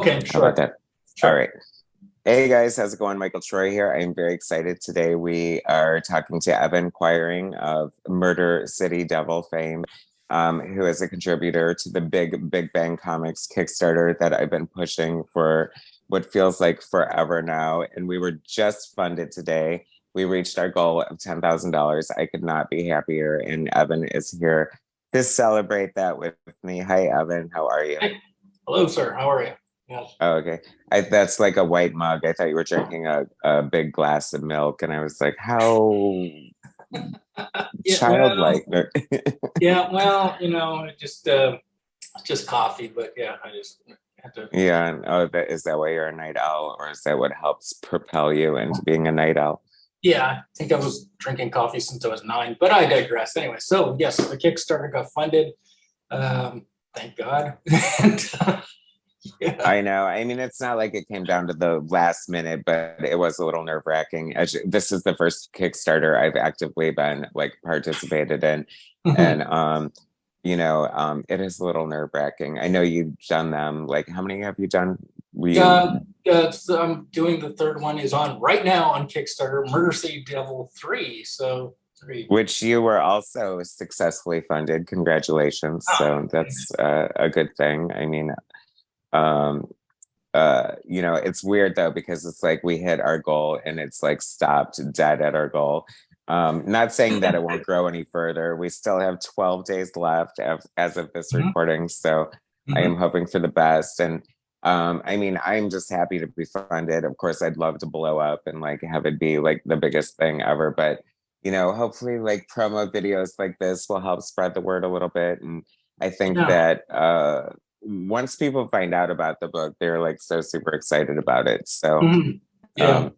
Okay, How about sure. that? All Sure. right. Hey guys, how's it going? Michael Troy here. I'm very excited today. We are talking to Evan Quiring of Murder City Devil fame, who is a contributor to the Big Bang Comics Kickstarter that I've been pushing for what feels like forever now. And we were just funded today. We reached our goal of $10,000. I could not be happier. And Evan is here to celebrate that with me. Hi, Evan. How are you? Hey. Hello, sir. How are you? Yes. Oh, okay. That's like a white mug. I thought you were drinking a big glass of milk, and I was like, how Yeah, childlike. yeah, well, just coffee, but yeah, I just had to. Yeah. And, oh, is that why you're a night owl, or is that what helps propel you into being a night owl? Yeah, I think I was drinking coffee since I was 9, but I digress. Anyway, so yes, the Kickstarter got funded. Thank God. And, yeah. I know. I mean, it's not like it came down to the last minute, but it was a little nerve-wracking. This is the first Kickstarter I've actively been like participated in, and it is a little nerve-wracking. I know you've done them. Like, how many have you done? So I'm doing the third one is on right now on Kickstarter, Murder City Devil 3. So 3. Which you were also successfully funded. Congratulations. Oh, So that's a good thing. I mean, um, it's weird though, because it's like we hit our goal and it's like stopped dead at our goal. Not saying that it won't grow any further. We still have 12 days left as of this mhm, recording. So I am mhm. hoping for the best. And I mean, I'm just happy to be funded. Of course, I'd love to blow up and like have it be like the biggest thing ever. But hopefully like promo videos like this will help spread the word a little bit. And I think Yeah. that once people find out about the book, they're like so super excited about it. So, Mhm. Yeah. um,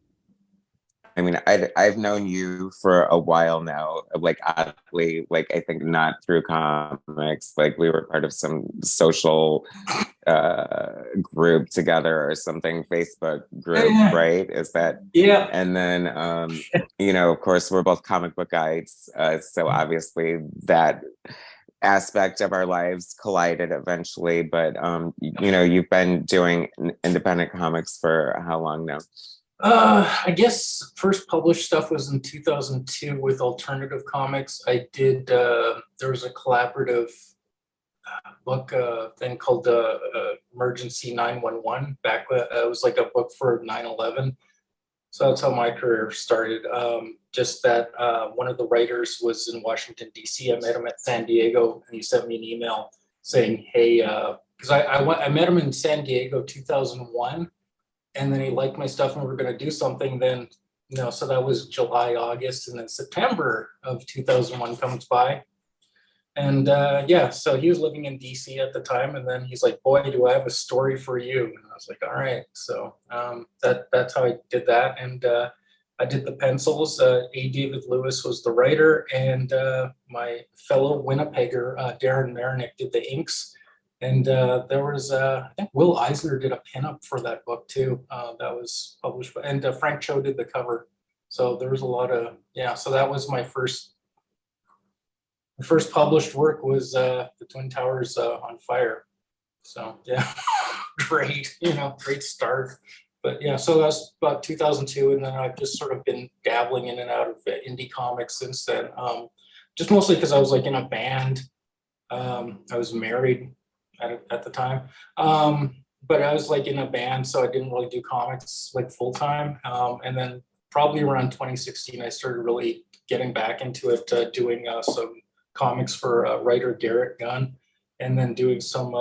I mean, I've known you for a while now, like oddly, like I think not through comics, like we were part of some social group together or something, Facebook group, Yeah. right? Is that? Yeah. And then, of course, we're both comic book guys, so obviously that aspect of our lives collided eventually. But you've been doing independent comics for how long now? I guess first published stuff was in 2002 with Alternative Comics. I did, there was a collaborative book thing called Emergency 911 back when it was like a book for 9/11. So that's how my career started. Just that one of the writers was in Washington, D.C. I met him at San Diego, and he sent me an email saying, hey, because I met him in San Diego 2001, and then he liked my stuff and we were going to do something. Then, so that was July, August, and then September of 2001 comes by. And yeah, so he was living in DC at the time, and then he's like, "Boy, do I have a story for you!" And I was like, "All right." So that's how I did that, and I did the pencils. A. David Lewis was the writer, and my fellow Winnipegger Darren Marinick did the inks. And there was, I think Will Eisner did a pinup for that book too. That was published, and Frank Cho did the cover. So there was a lot of, yeah. So that was my first. The first published work was the Twin Towers on Fire. So yeah, great, great start. But yeah, so that's about 2002, and then I've just sort of been dabbling in and out of indie comics since then. Just mostly because I was like in a band. I was married at the time, but I was like in a band, so I didn't really do comics like full time. And then probably around 2016, I started really getting back into it, doing some comics for writer Garrett Gunn, and then doing some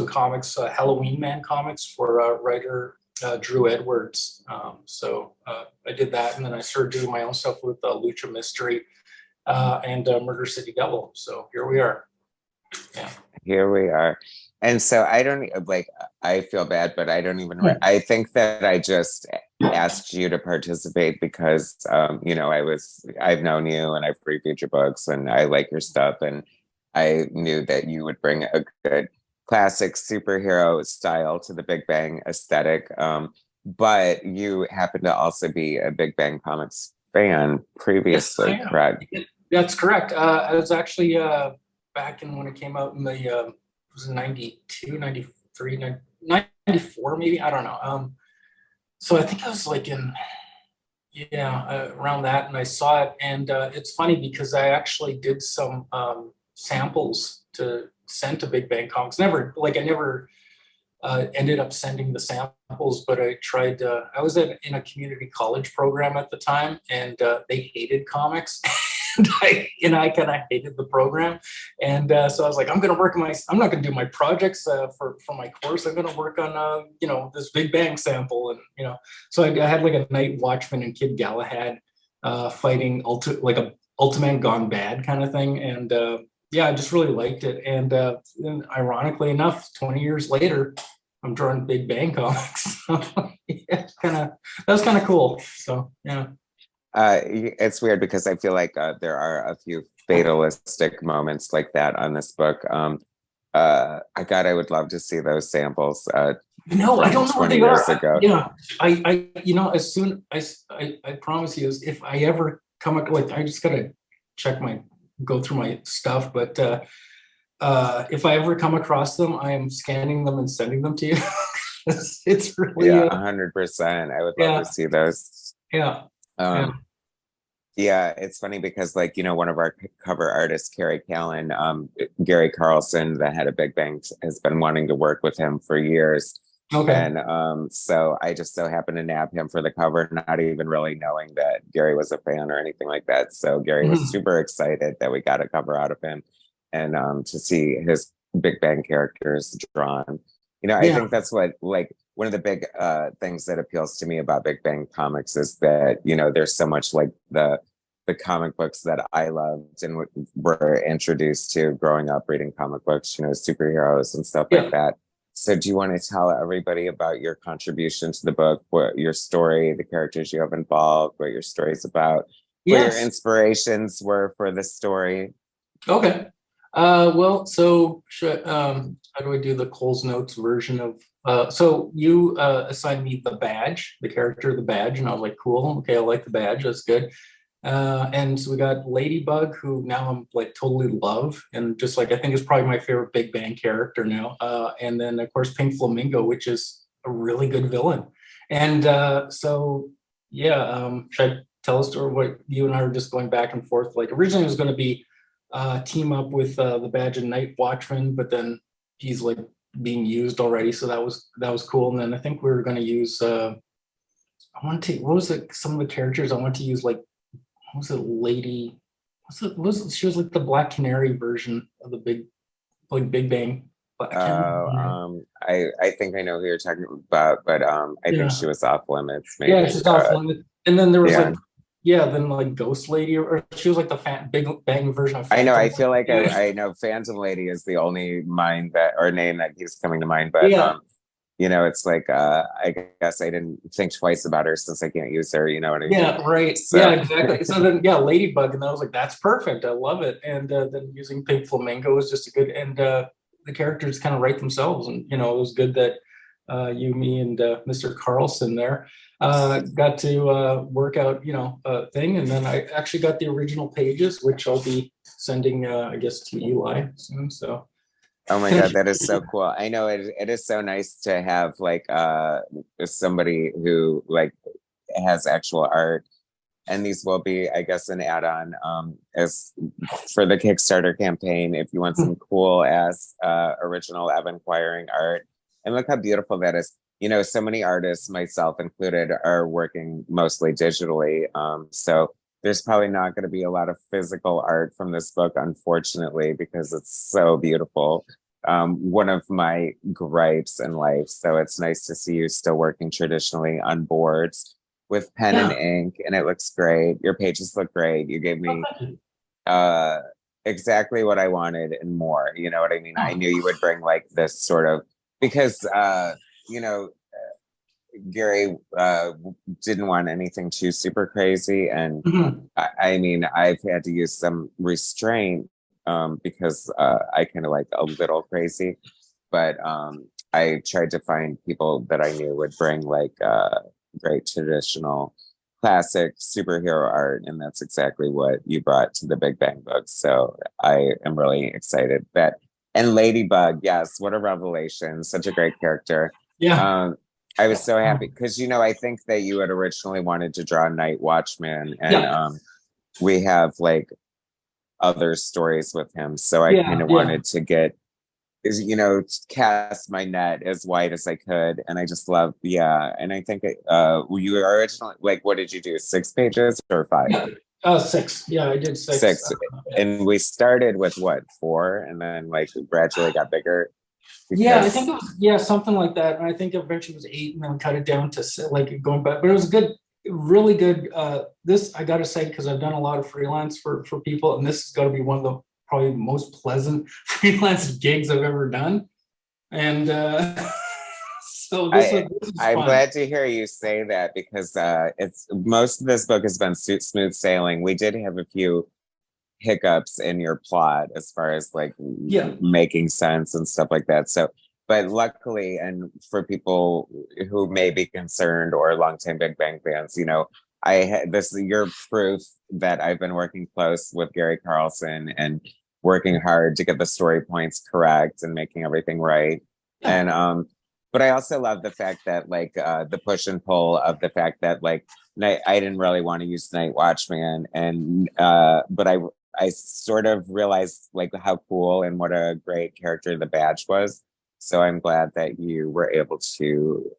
comics, Halloween Man comics for writer Drew Edwards. So I did that, and then I started doing my own stuff with Lucha Mystery and Murder City Devil. So here we are. Yeah. Here we are. And so I don't like, I feel bad, but I don't even, Hmm. I think that I just asked you to participate because, I've known you and I've reviewed your books and I like your stuff. And I knew that you would bring a good classic superhero style to the Big Bang aesthetic. But you happen to also be a Big Bang Comics fan Yes, I previously, am. correct? That's correct. I was actually back in when it came out in the was it 92, 93, 94 maybe, I don't know. So I think I was like in, yeah, around that, and I saw it, and it's funny because I actually did some samples to send to Big Bang Comics. I never ended up sending the samples, but I tried. I was in a community college program at the time, and they hated comics. And I kind of hated the program, and so I was like, I'm not going to do my projects for my course. I'm going to work on this Big Bang sample, and so I had like a Night Watchman and Kid Galahad fighting like a Ultraman gone bad kind of thing, and yeah, I just really liked it. And ironically enough, 20 years later, I'm drawing Big Bang comics. Yeah, that was kind of cool. So yeah. It's weird because I feel like there are a few fatalistic moments like that on this book. I would love to see those samples. No, I don't know where 20 they years are. ago. Yeah, as soon I promise you, if I ever come up, like, I just gotta go through my stuff, but if I ever come across them, I am scanning them and sending them to you. It's really, yeah, 100%. I would love yeah, to see those. yeah, yeah. Yeah, it's funny because, like, one of our cover artists, Gary Carlson, the head of Big Bang, has been wanting to work with him for years. Okay. And so I just so happened to nab him for the cover, not even really knowing that Gary was a fan or anything like that. So Gary was super excited that we got a cover out of him, and to see his Big Bang characters drawn. I think that's what, like, one of the big things that appeals to me about Big Bang Comics is that, there's so much like the comic books that I loved and were introduced to growing up reading comic books, superheroes and stuff like that. So do you want to tell everybody about your contribution to the book, what your story, the characters you have involved, what your story's about, what your inspirations were for the story? Okay. Well, so how do I do the Cole's Notes version of, so you assigned me the badge, the character, the badge, and I was like, cool, okay, I like the badge, that's good. And so we got Ladybug, who now I'm like totally love, and just like I think is probably my favorite Big Bang character now. And then of course Pink Flamingo, which is a really good villain. And so yeah, should I tell a story? What you and I were just going back and forth. Like originally it was going to be team up with the Badge and Night Watchman, but then he's like being used already, so that was cool. And then I think we were going to use what was it? Some of the characters I want to use, like, what was it, Lady? She was like the Black Canary version of the Big Bang. But I think I know who you're talking about, but I think she was off limits. Maybe. Yeah, she's off limits. And then there was then like Ghost Lady, or she was like the Big Bang version of Phantom. I know. I feel like I know Phantom Lady is the only name that keeps coming to mind, but it's like I guess I didn't think twice about her since I can't use her. You know what I mean? Yeah, right. So. Yeah, exactly. So then, Ladybug, and I was like, that's perfect. I love it. And then using Pink Flamingo was just a good, and the characters kind of write themselves. And it was good that you, me, and Mr. Carlson there got to work out, a thing. And then I actually got the original pages, which I'll be sending, I guess, to Eli soon. So. Oh my God, that is so cool. I know it is so nice to have like somebody who like has actual art, and these will be, I guess, an add-on as for the Kickstarter campaign if you want some cool ass original Evan Quiring art. And look how beautiful that is. So many artists, myself included, are working mostly digitally. So there's probably not going to be a lot of physical art from this book, unfortunately, because it's so beautiful. One of my gripes in life. So it's nice to see you still working traditionally on boards with pen and ink, and it looks great. Your pages look great. You gave me exactly what I wanted and more. You know what I mean? I knew you would bring like this sort of, because Gary didn't want anything too super crazy, and I mean, I've had to use some restraint because I kind of like a little crazy, but I tried to find people that I knew would bring like great traditional classic superhero art, and that's exactly what you brought to the Big Bang book. So I am really excited that. And Ladybug, yes, what a revelation, such a great character. Yeah. I was so happy because, you know, I think that you had originally wanted to draw Night Watchman, and Yeah. we have like other stories with him. So I kind Yeah. of Yeah. wanted to get, is, you know, cast my net as wide as I could. And I just love, yeah. And I think, you originally, like, what did you do? 6 pages or 5? Yeah. 6. Yeah, I did 6. 6. Yeah. And we started with what, 4? And then like gradually got bigger Yeah, I think because, it was, yeah, something like that. And I think eventually it was 8 and then cut it down to like going back. But it was good, really good. This I gotta say, because I've done a lot of freelance for people, and this has got to be one of the probably most pleasant freelance gigs I've ever done. And so I, this was I'm fun. glad to hear you say that because it's most of this book has been smooth sailing. We did have a few hiccups in your plot as far as like Yeah. making sense and stuff like that. So, but luckily, and for people who may be concerned or longtime Big Bang fans, you know, I had this your proof that I've been working close with Gary Carlson and working hard to get the story points correct and making everything right. Yeah. And but I also love the fact that like the push and pull of the fact that like I didn't really want to use Night Watchman, and but I sort of realized like how cool and what a great character the badge was. So I'm glad that you were able to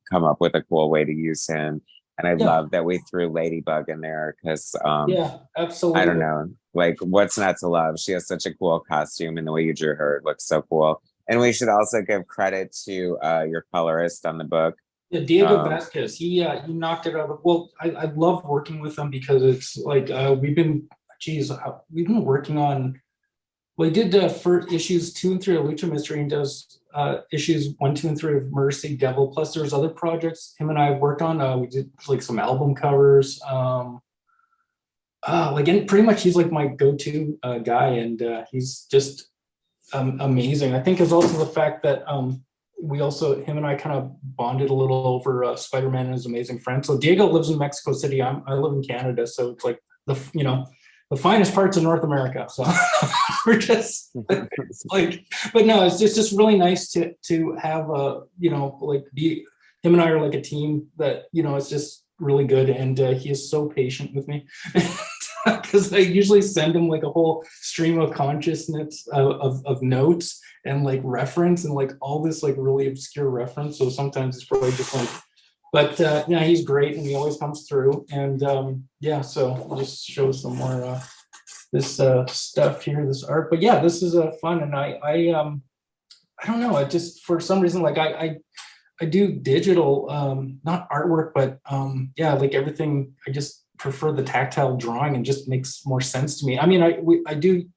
come up with a cool way to use him. And I Yeah. love that we threw Ladybug in there because Yeah. I don't Absolutely. know, like what's not to love? She has such a cool costume, and the way you drew her looks so cool. And we should also give credit to your colorist on the book. Yeah, Diego Um, Vasquez, he knocked it out of. Well, I love working with him because it's like we've been working on. Well, he did for issues 2 and 3 of Lucha Mystery, and does issues 1, 2, and 3 of Mercy Devil. Plus, there's other projects him and I have worked on. We did like some album covers. Like, and pretty much he's like my go-to guy, and he's just amazing. I think is also the fact that we also him and I kind of bonded a little over Spider-Man and his amazing friend. So Diego lives in Mexico City. I live in Canada, so it's like the finest parts of North America. So we're just it's like, but no, it's just really nice to have like be him and I are like a team that it's just really good, and he is so patient with me. Because I usually send him like a whole stream of consciousness of notes and like reference and like all this like really obscure reference. So sometimes it's probably just like, but yeah, he's great and he always comes through. And yeah, so I'll just show some more this stuff here, this art. But yeah, this is fun, and I don't know. I just for some reason like I do digital, not artwork, but yeah, like everything. I just prefer the tactile drawing and just makes more sense to me. I mean, I do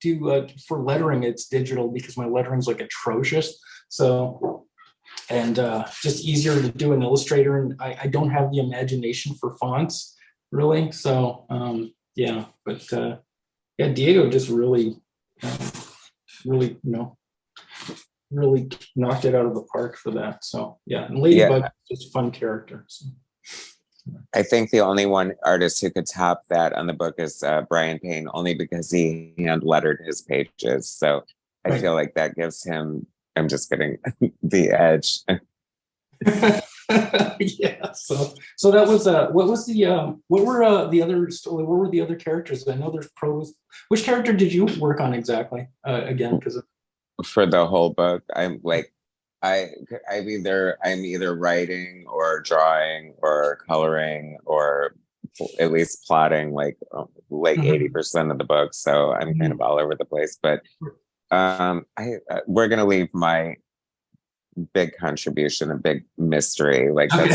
for lettering, it's digital because my lettering's like atrocious. So, and just easier to do in Illustrator, and I don't have the imagination for fonts really. So yeah, but yeah, Diego just um, really really knocked it out of the park for that. So yeah, and yeah, Ladybug is just a fun character. So. I think the only one artist who could top that on the book is Brian Payne, only because he hand lettered his pages. So I Right. feel like that gives him, I'm just kidding, the edge. Yeah. So that was what was the what were the other story? What were the other characters? I know there's pros. Which character did you work on exactly? Again, because For the whole book, I'm like, I I'm either writing or drawing or coloring or at least plotting like Mhm. 80% of the book. So I'm kind of Mhm. all over the place. But I we're gonna leave my big contribution, a big mystery. Like Okay.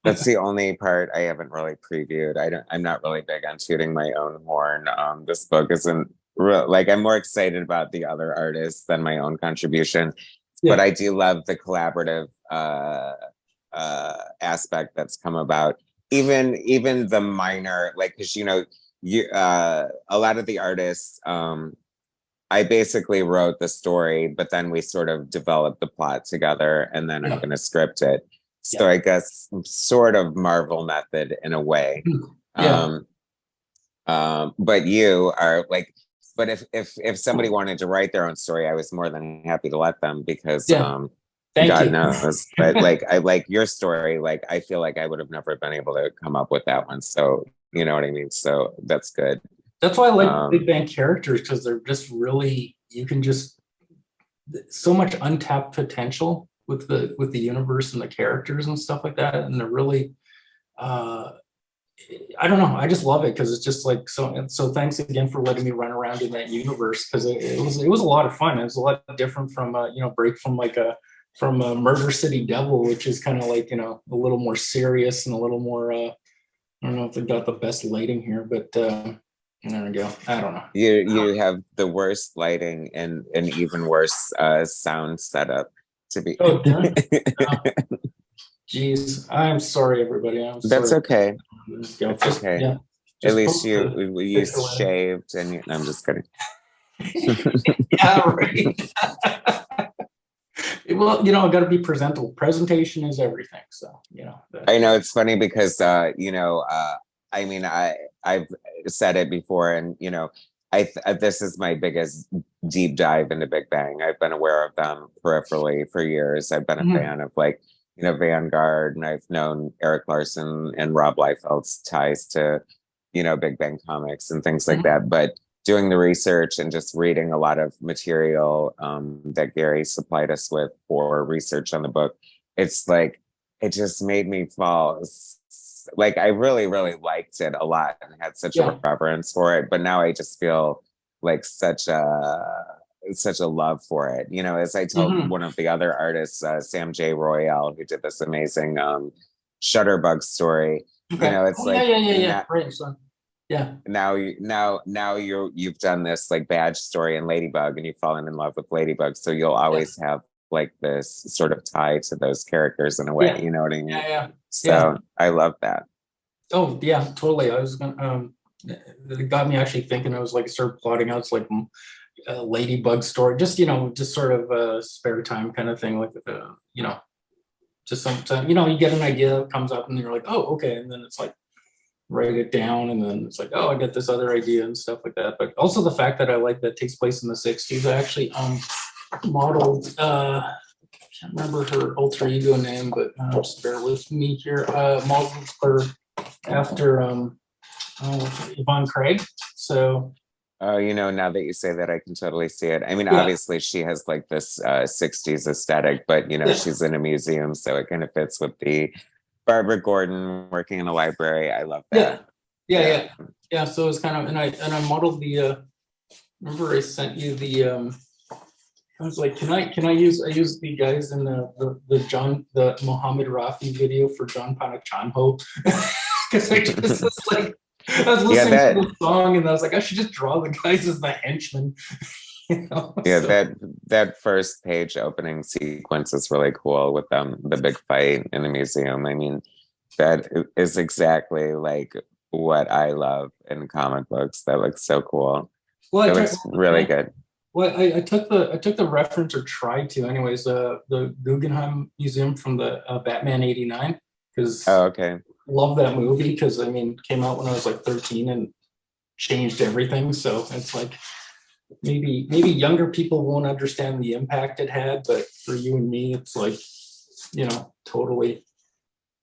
that's the only part I haven't really previewed. I'm not really big on shooting my own horn. This book isn't like I'm more excited about the other artists than my own contribution. But Yeah. I do love the collaborative aspect that's come about. Even the minor, like because you a lot of the artists I basically wrote the story, but then we sort of developed the plot together, and then I'm Yeah. going to script it. Yeah. So I guess sort of Marvel method in a way. Yeah. Um, but you are like, but if somebody wanted to write their own story, I was more than happy to let them because Yeah. Thank God you. knows. But like I like your story, like I feel like I would have never been able to come up with that one. So you know what I mean? So that's good. That's why I like big Um, bang characters, because they're just really, you can just, so much untapped potential with the universe and the characters and stuff like that, and they're really, uh I don't know, I just love it because it's just like so. And so thanks again for letting me run around in that universe, because it was a lot of fun. It was a lot different from break from like a from a Murder City Devil, which is kind of like, a little more serious and a little more, I don't know if they've got the best lighting here, but there we go. I don't know. you have the worst lighting and an even worse sound setup to be. Oh, damn. Geez, I'm sorry, everybody. I'm That's sorry. okay. It's Just, okay. yeah, At just least post you picture with shaved and no, I'm just kidding. it. Yeah, right. Well, it got to be presentable. Presentation is everything. So, I know it's funny because I mean I've said it before, and this is my biggest deep dive into Big Bang. I've been aware of them peripherally for years. I've been a Mhm. fan of like Vanguard, and I've known Eric Larson and Rob Liefeld's ties to Big Bang comics and things like Mhm. that. But doing the research and just reading a lot of material that Gary supplied us with for research on the book, it's like it just made me fall. Like I really, really liked it a lot and had such a Yeah. reverence for it. But now I just feel like such a love for it. As I told Mhm. one of the other artists, Sam J. Royale, who did this amazing Shutterbug story. Okay. It's Oh, yeah, like yeah, yeah, yeah. Right. So, yeah. you've done this like badge story in Ladybug, and you've fallen in love with Ladybug, so you'll Yeah. always have like this sort of tie to those characters in a way, Yeah. you know what I mean? Yeah. Yeah. Yeah. So I love that. Oh, yeah, totally. I was gonna, it got me actually thinking. I was like, started plotting out, it's like a ladybug story, just, just sort of a spare time kind of thing. Like, just sometimes, you get an idea that comes up and you're like, oh, okay. And then it's like, write it down. And then it's like, oh, I get this other idea and stuff like that. But also the fact that I like that takes place in the 60s. I actually modeled, can't remember her alter ego name, but just bear with me here. Modeled her after Yvonne Craig. So, Oh, now that you say that, I can totally see it. I mean, yeah, obviously she has like this 60s aesthetic, but yeah, she's in a museum, so it kind of fits with the Barbara Gordon working in a library. I love yeah, that. yeah, Yeah. yeah, yeah. So it's kind of, and I modeled the. Remember, I sent you the. I was like, can I use? I used the guys in the Mohammed Rafi video for John Panachanho, because I just was like, I was Yeah, listening to that the song and I was like, I should just draw the guys as the henchmen, yeah, So, that first page opening sequence is really cool with the big fight in the museum. I mean, that is exactly like what I love in comic books. That looks so cool. well, I It tried. looks really good. Well, I took the reference, or tried to, anyways. The Guggenheim Museum from the Batman '89, because Oh, okay. love that movie, because I mean, came out when I was like 13 and changed everything. So it's like, maybe younger people won't understand the impact it had, but for you and me, it's like, totally.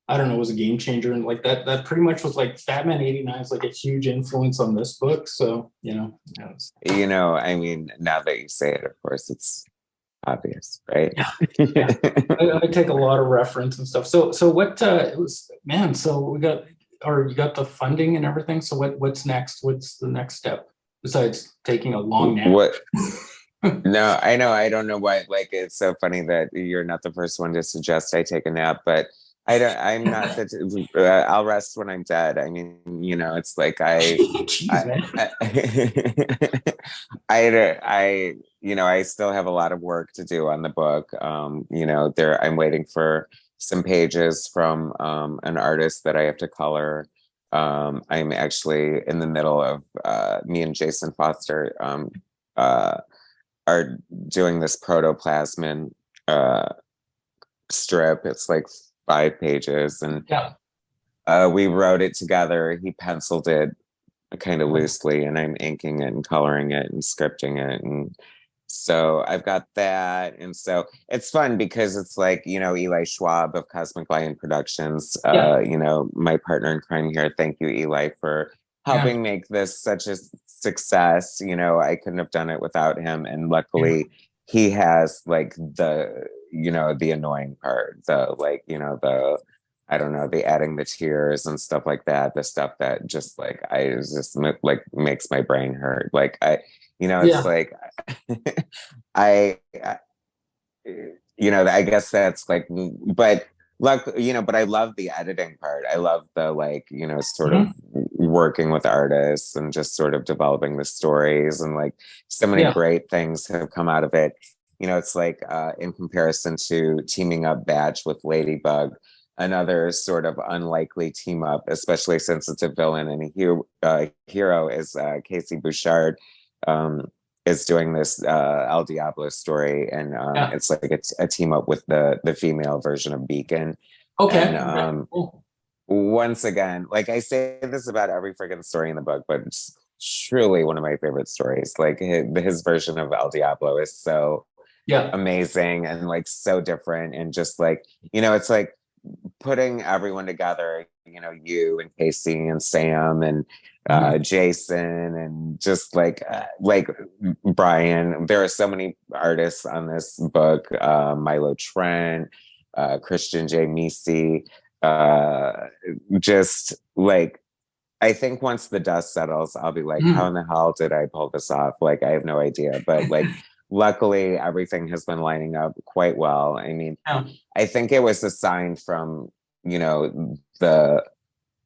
I don't know, was a game changer, and like that pretty much was like Batman '89 is like a huge influence on this book. So I mean, now that you say it, of course, it's obvious, right? yeah, yeah. I take a lot of reference and stuff. So what, it was, man, so we got, or you got the funding and everything. So what's next? What's the next step besides taking a long nap? What? No, I know. I don't know why. Like, it's so funny that you're not the first one to suggest I take a nap, but I don't. I'm not that. I'll rest when I'm dead. I mean, it's like Jeez, I, man. I still have a lot of work to do on the book. I'm waiting for some pages from an artist that I have to color. I'm actually in the middle of me and Jason Foster. Uh, are doing this protoplasmin uh, strip. It's like 5 pages, and Yeah. we wrote it together. He penciled it kind of Oh, loosely, and I'm inking it and coloring it and scripting it, and So I've got that. And so it's fun because it's like, Eli Schwab of Cosmic Lion Productions, Yeah, my partner in crime here. Thank you, Eli, for yeah, helping make this such a success. I couldn't have done it without him. And yeah. luckily he has like the annoying part, the like, the I don't know, the adding the tears and stuff like that, the stuff that just like I just like makes my brain hurt. Like it's Yeah. like I, I guess that's like, but but I love the editing part. I love the like, sort of Mhm. working with artists and just sort of developing the stories and like so many Yeah. great things have come out of it. It's like in comparison to teaming up Batch with Ladybug, another sort of unlikely team up, especially since it's a villain and a hero is Casey Bouchard. Um, is doing this El Diablo story, and Yeah. it's like a team up with the female version of Beacon. Okay. And Okay. Cool. once again, like I say this about every freaking story in the book, but it's truly one of my favorite stories. Like his version of El Diablo is so Yeah. amazing and like so different, and just like it's like putting everyone together, you and Casey and Sam and Mhm. Jason and just like Brian. There are so many artists on this book. Milo Trent, Christian J. Misi. Just like I think once the dust settles, I'll be like, how Mhm. in the hell did I pull this off? Like, I have no idea. But like, luckily, everything has been lining up quite well. I mean, Yeah. I think it was a sign from, the,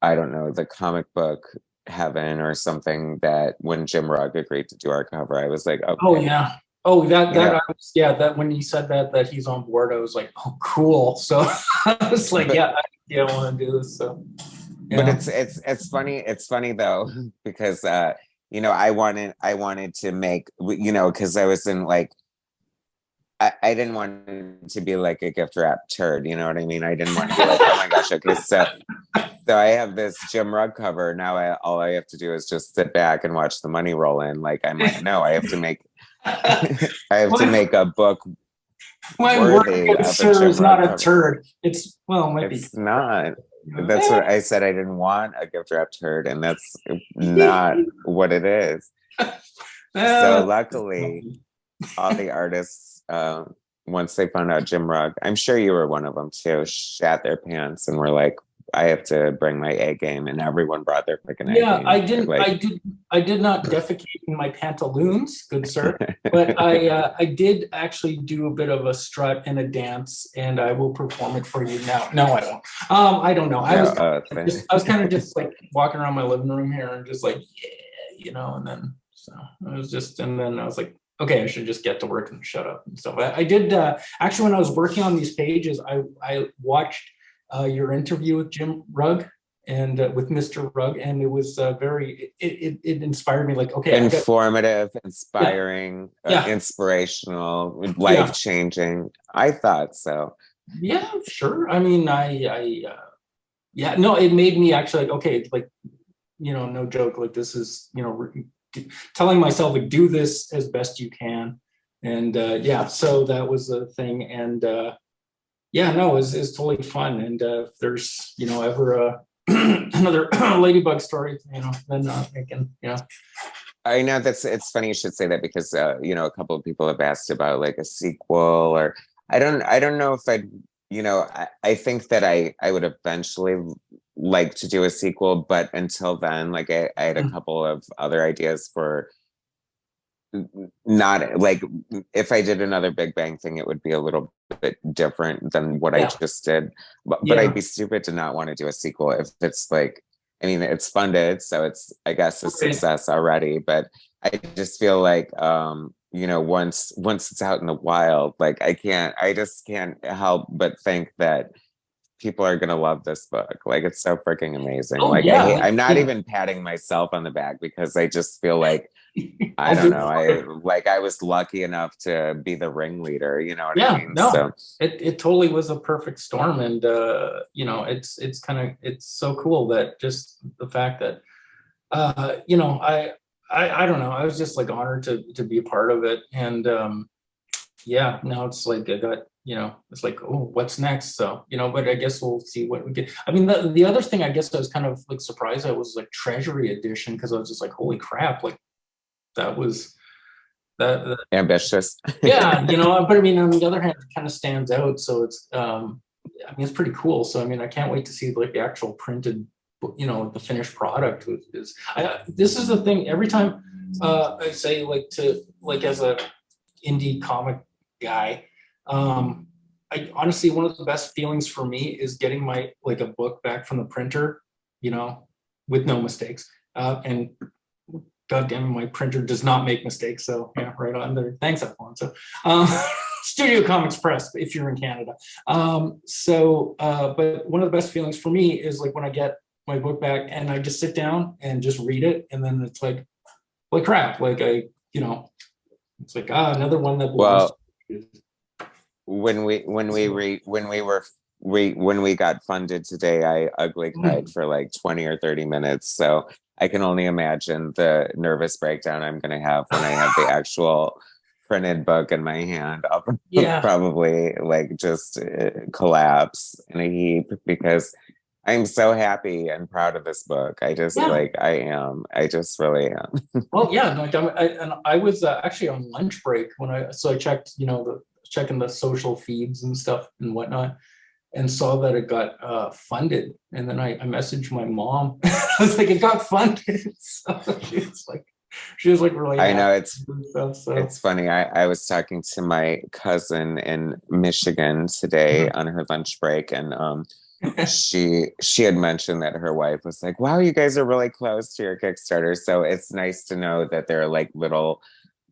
I don't know, the comic book heaven or something, that when Jim Rugg agreed to do our cover, I was like, Oh okay, yeah. Oh, that you that know, I was, yeah, that when you said that he's on board, I was like, oh, cool. So I was like, but yeah, I want to do this. So but yeah. it's funny. It's funny though, because I wanted to make, because I was in like I didn't want it to be like a gift wrap turd, you know what I mean? I didn't want to be like, oh my gosh, okay, so I have this Jim Rugg cover. Now all I have to do is just sit back and watch the money roll in. Like I'm like, no, I have to make I have to my make a book my word, worthy good of a sir, Jim is Rugg not a cover. turd. It's well, it might be. It's not. That's Eh. what I said. I didn't want a gift wrap turd, and that's not what it is. So Eh, luckily, all the artists, once they found out Jim Rugg, I'm sure you were one of them too, shat their pants and were like, I have to bring my A game. And everyone brought their freaking A yeah, game. Like, I did not defecate in my pantaloons, good sir, but I did actually do a bit of a strut and a dance, and I will perform it for you now. No, I won't. I don't know. no, I was kind of just like walking around my living room here and just like, yeah, and then so I was just, and then I was like, okay, I should just get to work and shut up and stuff. I did actually, when I was working on these pages, I watched your interview with Jim Rugg and with Mr. Rugg, and it was it inspired me. Like, okay, I got, informative, yeah, inspiring, yeah, inspirational, yeah, life changing. I thought so. yeah, sure. I mean, yeah, no, it made me actually like, okay, like, no joke, like this is, telling myself like do this as best you can, and yeah, so that was the thing, and yeah, no, it's totally fun, and if there's ever another ladybug story, then I can, I know it's funny you should say that because a couple of people have asked about like a sequel, or I don't know if I think that I would eventually like to do a sequel, but until then, like I had a couple of other ideas for not like if I did another Big Bang thing, it would be a little bit different than what I yeah, just did. But I'd yeah, be stupid to not want to do a sequel if it's like, I mean, it's funded, so it's I guess a right. success already. But I just feel like once it's out in the wild, like I just can't help but think that people are gonna love this book. Like it's so freaking amazing. Oh Like yeah, I'm not yeah. even patting myself on the back because I just feel like I I'll don't do know. it. I was lucky enough to be the ringleader, you know what I Yeah, mean? no, So it totally was a perfect storm, and it's kind of, it's so cool that just the fact that I I don't know. I was just like honored to be a part of it. And yeah, now it's like I got, it's like, oh, what's next? So, but I guess we'll see what we get. I mean, the other thing I guess I was kind of like surprised at was like Treasury Edition, because I was just like, holy crap, like that was that Ambitious. yeah, but I mean, on the other hand, it kind of stands out. So it's I mean, it's pretty cool. So I mean, I can't wait to see like the actual printed, the finished product is. This is the thing. Every time I say like as a indie comic guy, I honestly, one of the best feelings for me is getting my like a book back from the printer, with no mistakes. And God damn it, my printer does not make mistakes. So yeah, right on there. Thanks, Alfonso. Studio Comics Press, if you're in Canada. But one of the best feelings for me is like when I get my book back and I just sit down and just read it, and then it's like crap. Like it's like another one that belongs. Well, when we got funded today, I ugly cried for like 20 or 30 minutes. So I can only imagine the nervous breakdown I'm going to have when I have the actual printed book in my hand. I'll probably like just collapse in a heap because I'm so happy and proud of this book. I just I just really am. Well, yeah, and I was actually on lunch break when I checked, checking the social feeds and stuff and whatnot, and saw that it got funded. And then I messaged my mom. I was like, it got funded. So she was like really happy. I know it's funny. I was talking to my cousin in Michigan today on her lunch break, and she had mentioned that her wife was like, wow, you guys are really close to your Kickstarter. So it's nice to know that they're like little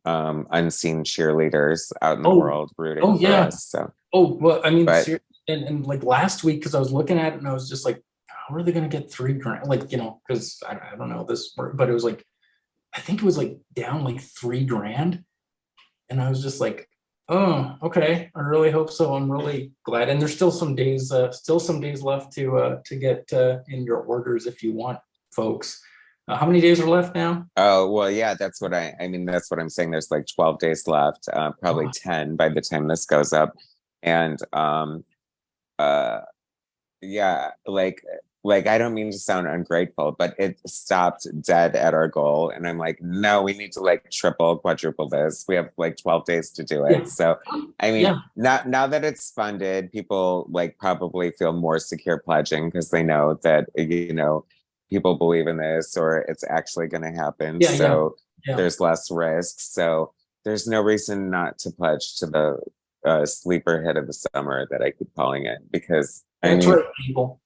unseen cheerleaders out in the world rooting for us. So well, I mean, and like last week, because I was looking at it and I was just like, how are they going to get $3,000? Like, because I don't know this, but it was like, I think it was like down like $3,000. And I was just like, oh, okay. I really hope so. I'm really glad. And there's still some days left to get in your orders if you want, folks. How many days are left now? Oh, well, yeah, that's what that's what I'm saying. There's like 12 days left, probably 10 by the time this goes up. And yeah, like I don't mean to sound ungrateful, but it stopped dead at our goal. And I'm like, no, we need to like triple, quadruple this. We have like 12 days to do it. Yeah. So I mean, now that it's funded, people like probably feel more secure pledging because they know that, people believe in this or it's actually going to happen. So there's less risk. So there's no reason not to pledge to the sleeper hit of the summer that I keep calling it, because people.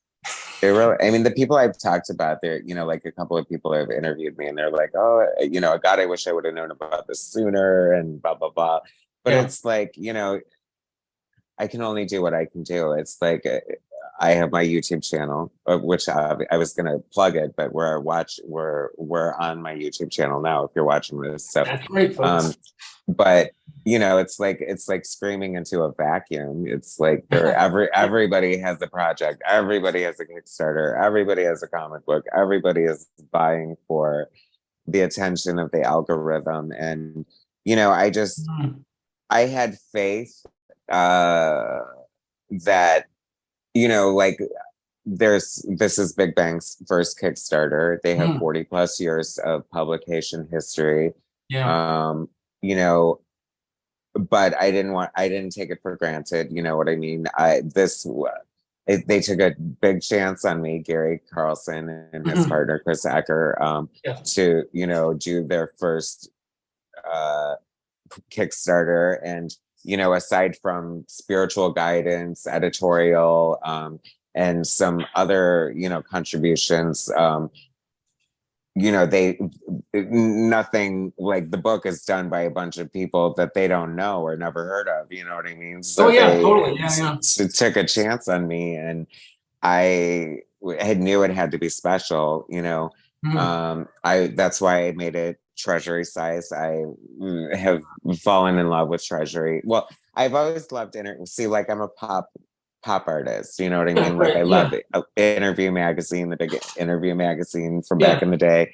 The people I've talked about, they're, like a couple of people have interviewed me and they're like, oh, God, I wish I would have known about this sooner and blah, blah, blah. But it's like, I can only do what I can do. It's like, I have my YouTube channel, which I was going to plug it, but we're on my YouTube channel now if you're watching this. So that's great, folks. But it's like screaming into a vacuum. It's like everybody has a project, everybody has a Kickstarter, everybody has a comic book, everybody is vying for the attention of the algorithm. And I had faith that this is Big Bang's first Kickstarter. They have 40 plus years of publication history. But I didn't take it for granted. You know what I mean? They took a big chance on me, Gary Carlson and his partner, Chris Ecker, to, do their first Kickstarter. And, aside from spiritual guidance, editorial, and some other, contributions, nothing like the book is done by a bunch of people that they don't know or never heard of, you know what I mean? So totally. Took a chance on me, and I knew it had to be special, that's why I made it Treasury size. I have fallen in love with Treasury. Well, I've always loved like I'm a pop artist, you know what I mean? Like I love Interview magazine, the big Interview magazine from back in the day.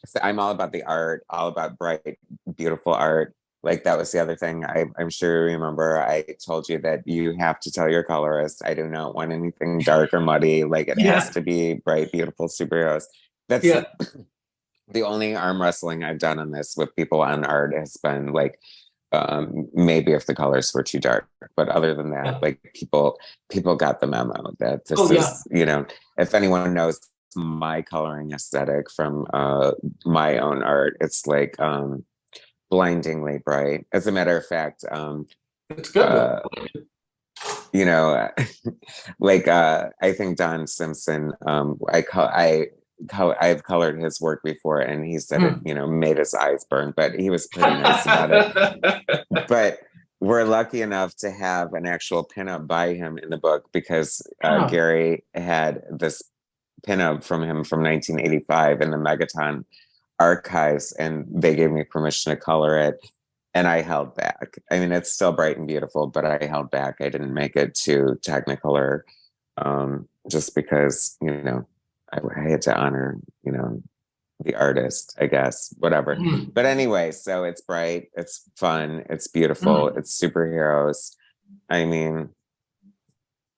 So I'm all about the art, all about bright, beautiful art. Like that was the other thing. I'm sure you remember I told you that you have to tell your colorist, I do not want anything dark or muddy. Like it has Yeah, to be bright, beautiful superheroes. That's yeah, the only arm wrestling I've done on this with people on art has been like maybe if the colors were too dark, but other than that, yeah. like people got the memo that Oh this yeah, is, you know, if anyone knows my coloring aesthetic from my own art, it's like blindingly bright. As a matter of fact, it's good though. uh you know, like I think Don Simpson, I've colored his work before, and he said it, Hmm. you know, made his eyes burn, but he was pretty nice about it. But we're lucky enough to have an actual pinup by him in the book because Oh, Gary had this pinup from him from 1985 in the Megaton archives, and they gave me permission to color it. And I held back. I mean, it's still bright and beautiful, but I held back. I didn't make it too technicolor, just because, you know, I had to honor, you know, the artist, I guess, whatever. hmm, But anyway, so it's bright, it's fun, it's beautiful, hmm. it's superheroes. I mean,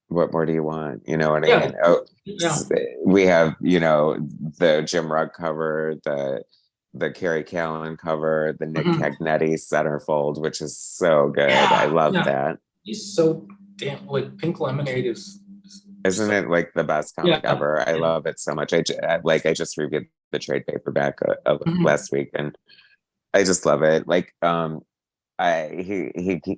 what more do you want? You know what I Yeah, mean? Oh, yeah. we have, you know, the Jim Rugg cover, the Carrie Callan cover, the Nick Mhm. Cagnetti centerfold, which is so good. I Yeah, love yeah. that. He's so damn like Pink Lemonade is Isn't so it like the best yeah, comic ever? I yeah. love it so much. I just reviewed the trade paperback Mhm. last week, and I just love it. Like,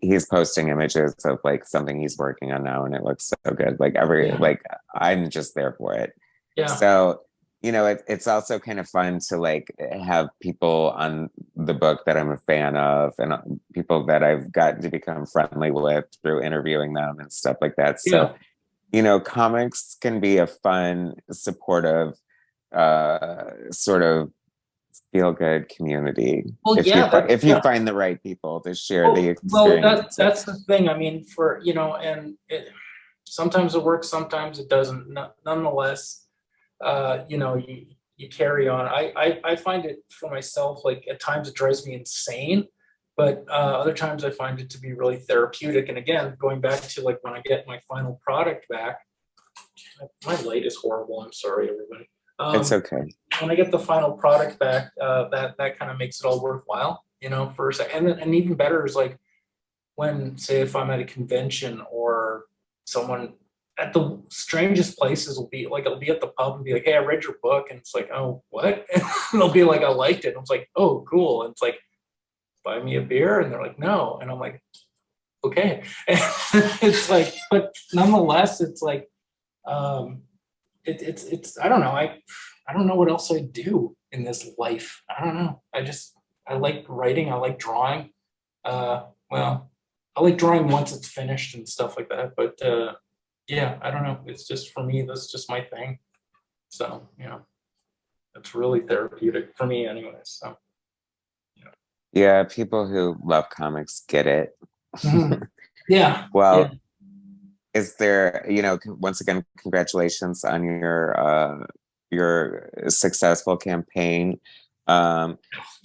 he's posting images of like something he's working on now, and it looks so good. Like Yeah, like I'm just there for it. yeah, So, you know, it's also kind of fun to like have people on the book that I'm a fan of, and people that I've gotten to become friendly with through interviewing them and stuff like that. So, yeah. you know, comics can be a fun, supportive, sort of feel good community Well, yeah, that's if you yeah. find the right people to share the Well, experience with. that's the thing. I mean, for you know, and sometimes it works, sometimes it doesn't. Nonetheless, you know, you carry on. I find it for myself, like at times it drives me insane, but other times I find it to be really therapeutic. And again, going back to like when I get my final product back, my light is horrible. I'm sorry, everybody. It's Um, okay. when I get the final product back, that kind of makes it all worthwhile, you know, for a second. And even better is like when, say, if I'm at a convention or someone at the strangest places will be like, I'll be at the pub and be like, hey, I read your book. And it's like, oh, what? And they'll be like, I liked it. And I was like, oh, cool. And it's like, buy me a beer. And they're like, no. And I'm like, okay. And it's like, but nonetheless, it's like, um, it's, I don't know. I don't know what else I do in this life. I don't know. I like writing. I like drawing. Well, I like drawing once it's finished and stuff like that. But yeah, I don't know. It's just for me, that's just my thing. So, you know, it's really therapeutic for me anyways. So, you Yeah, people who love comics get it. know. Mhm. Yeah, yeah. Well, is there, you know, once again, congratulations on your successful campaign. Um,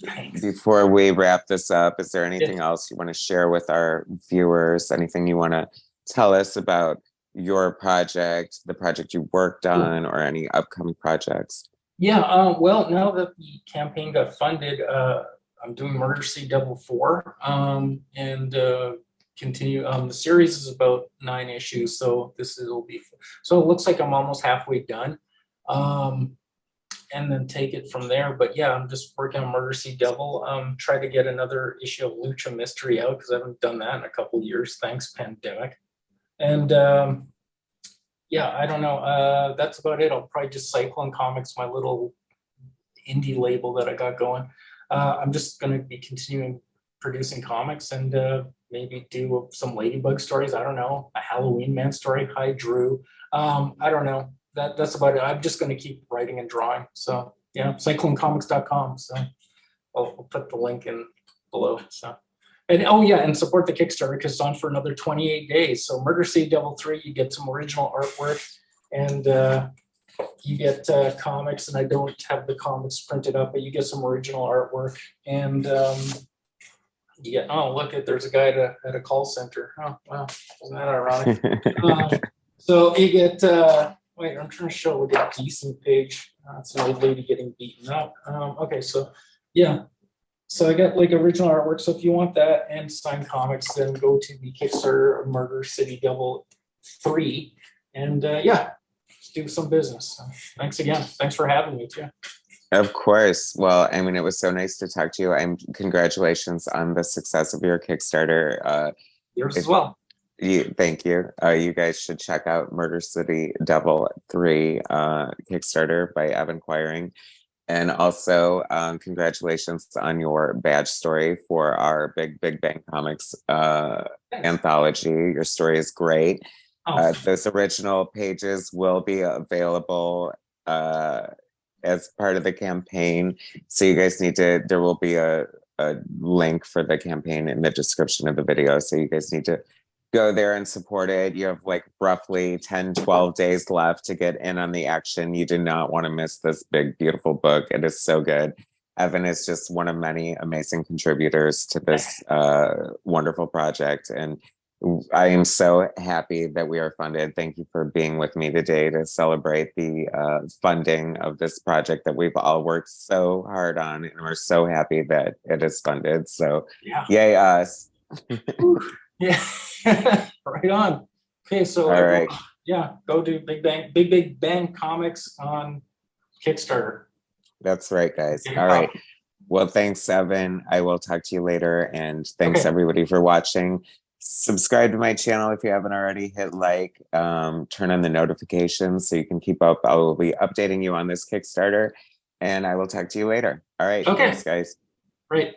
Thanks. Before we wrap this up, is there Yeah. anything else you want to share with our viewers? Anything you want to tell us about your project, the project you worked Cool. on, or any upcoming projects? Yeah, well, now that the campaign got funded, I'm doing Murder C Double Four, and continue. The series is about 9 issues, so will be. So it looks like I'm almost halfway done, um, and then take it from there. But yeah, I'm just working on Murder C Devil. Try to get another issue of Lucha Mystery out because I haven't done that in a couple years. Thanks, pandemic. And yeah, I don't know. That's about it. I'll probably just Cyclone Comics, my little indie label that I got going. I'm just going to be continuing producing comics and maybe do some Ladybug stories. I don't know, a Halloween Man story. Hi, Drew. I don't know. That's about it. I'm just going to keep writing and drawing. So yeah, cyclonecomics.com. So I'll put the link in below. So. And oh yeah, and support the Kickstarter because it's on for another 28 days. So Murder Seed Devil 3, you get some original artwork and you get comics, and I don't have the comics printed up, but you get some original artwork, and you get, oh, look at, there's a guy at a call center. Oh, wow, isn't that ironic? So you get, wait, I'm trying to show like a decent page. It's an old lady getting beaten up. Okay, so yeah. So I got like original artwork. So if you want that and signed comics, then go to the Kickstarter of Murder City Devil 3. And yeah, let's do some business. So thanks again. Thanks for having me too. Of course. Well, I mean, it was so nice to talk to you. And congratulations on the success of your Kickstarter. Yours as well. Thank you. You guys should check out Murder City Devil 3 Kickstarter by Evan Quiring. And also, congratulations on your badge story for our Big Bang Comics anthology. Your story is great. Oh. Those original pages will be available as part of the campaign. So you guys need to, there will be a link for the campaign in the description of the video. So you guys need to go there and support it. You have like roughly 10, 12 days left to get in on the action. You do not want to miss this big, beautiful book. It is so good. Evan is just one of many amazing contributors to this wonderful project. And I am so happy that we are funded. Thank you for being with me today to celebrate the funding of this project that we've all worked so hard on. And we're so happy that it is funded. So yeah. Yay us. Yeah. Right on. Okay, so all right. Yeah, go to Big Bang Comics on Kickstarter. That's right, guys. All right. Well, thanks, Evan. I will talk to you later. And thanks everybody for watching. Subscribe to my channel if you haven't already. Hit like, turn on the notifications so you can keep up. I will be updating you on this Kickstarter, and I will talk to you later. All right. Okay. Thanks, guys. Great.